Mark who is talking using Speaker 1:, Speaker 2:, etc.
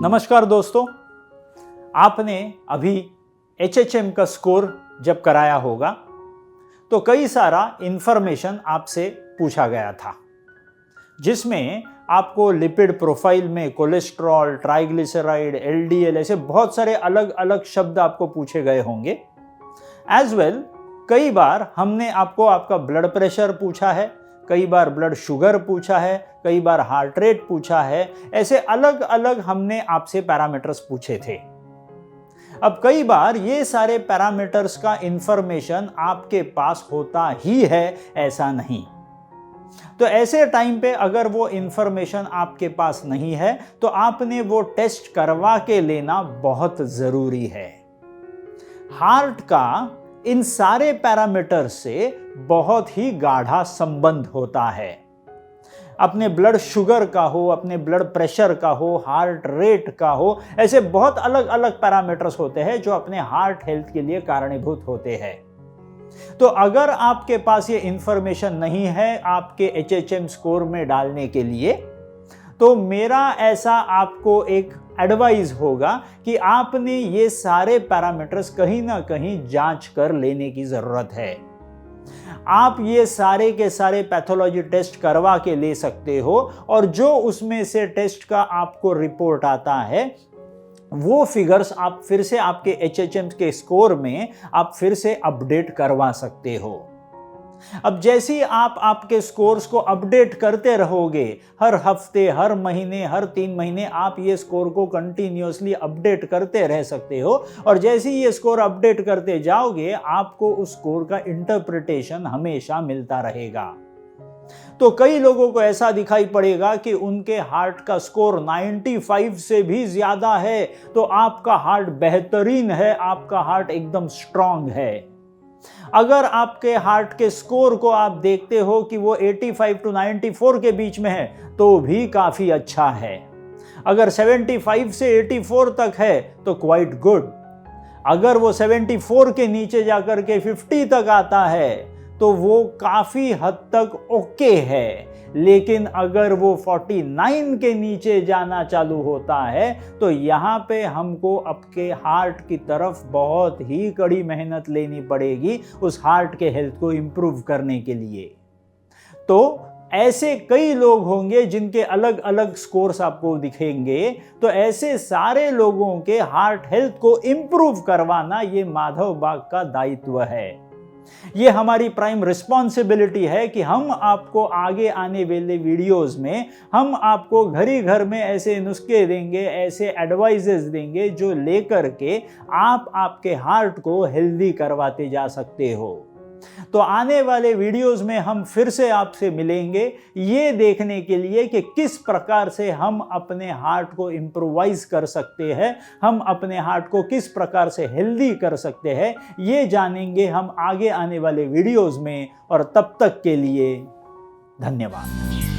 Speaker 1: नमस्कार दोस्तों, आपने अभी HHM का स्कोर जब कराया होगा तो कई सारा इंफॉर्मेशन आपसे पूछा गया था, जिसमें आपको लिपिड प्रोफाइल में कोलेस्ट्रॉल, ट्राइग्लिसराइड, LDL ऐसे बहुत सारे अलग अलग शब्द आपको पूछे गए होंगे। एज वेल कई बार हमने आपको आपका ब्लड प्रेशर पूछा है, कई बार ब्लड शुगर पूछा है, कई बार हार्ट रेट पूछा है। ऐसे अलग अलग हमने आपसे पैरामीटर्स पूछे थे। अब कई बार ये सारे पैरामीटर्स का इंफॉर्मेशन आपके पास होता ही है, ऐसा नहीं। तो ऐसे टाइम पे अगर वो इंफॉर्मेशन आपके पास नहीं है तो आपने वो टेस्ट करवा के लेना बहुत जरूरी है। हार्ट का इन सारे पैरामीटर्स से बहुत ही गाढ़ा संबंध होता है। अपने ब्लड शुगर का हो, अपने ब्लड प्रेशर का हो, हार्ट रेट का हो, ऐसे बहुत अलग अलग पैरामीटर्स होते हैं जो अपने हार्ट हेल्थ के लिए कारणीभूत होते हैं। तो अगर आपके पास ये इंफॉर्मेशन नहीं है आपके HHM स्कोर में डालने के लिए, तो मेरा ऐसा आपको एक एडवाइस होगा कि आपने ये सारे पैरामीटर्स कहीं ना कहीं जांच कर लेने की जरूरत है। आप ये सारे के सारे पैथोलॉजी टेस्ट करवा के ले सकते हो और जो उसमें से टेस्ट का आपको रिपोर्ट आता है वो फिगर्स आप फिर से आपके HHM के स्कोर में आप फिर से अपडेट करवा सकते हो। अब जैसे ही आप आपके स्कोर्स को अपडेट करते रहोगे, हर हफ्ते, हर महीने, हर 3 महीने आप ये स्कोर को कंटिन्यूअसली अपडेट करते रह सकते हो और जैसे ही ये स्कोर अपडेट करते जाओगे आपको उस स्कोर का इंटरप्रिटेशन हमेशा मिलता रहेगा। तो कई लोगों को ऐसा दिखाई पड़ेगा कि उनके हार्ट का स्कोर 95 से भी ज्यादा है, तो आपका हार्ट बेहतरीन है, आपका हार्ट एकदम स्ट्रांग है। अगर आपके हार्ट के स्कोर को आप देखते हो कि वो 85 to 94 के बीच में है तो भी काफी अच्छा है। अगर 75 से 84 तक है तो क्वाइट गुड। अगर वो 74 के नीचे जाकर के 50 तक आता है तो वो काफी हद तक ओके है। लेकिन अगर वो 49 के नीचे जाना चालू होता है तो यहाँ पे हमको आपके हार्ट की तरफ बहुत ही कड़ी मेहनत लेनी पड़ेगी उस हार्ट के हेल्थ को इंप्रूव करने के लिए। तो ऐसे कई लोग होंगे जिनके अलग अलग स्कोर्स आपको दिखेंगे, तो ऐसे सारे लोगों के हार्ट हेल्थ को इंप्रूव करवाना ये माधव बाग का दायित्व है। ये हमारी प्राइम रिस्पॉन्सिबिलिटी है कि हम आपको आगे आने वाले वीडियोस में हम आपको घर ही घर में ऐसे नुस्खे देंगे, ऐसे एडवाइजेस देंगे जो लेकर के आप आपके हार्ट को हेल्दी करवाते जा सकते हो। तो आने वाले वीडियोस में हम फिर से आपसे मिलेंगे ये देखने के लिए कि किस प्रकार से हम अपने हार्ट को इम्प्रोवाइज कर सकते हैं, हम अपने हार्ट को किस प्रकार से हेल्दी कर सकते हैं, ये जानेंगे हम आगे आने वाले वीडियोस में। और तब तक के लिए धन्यवाद।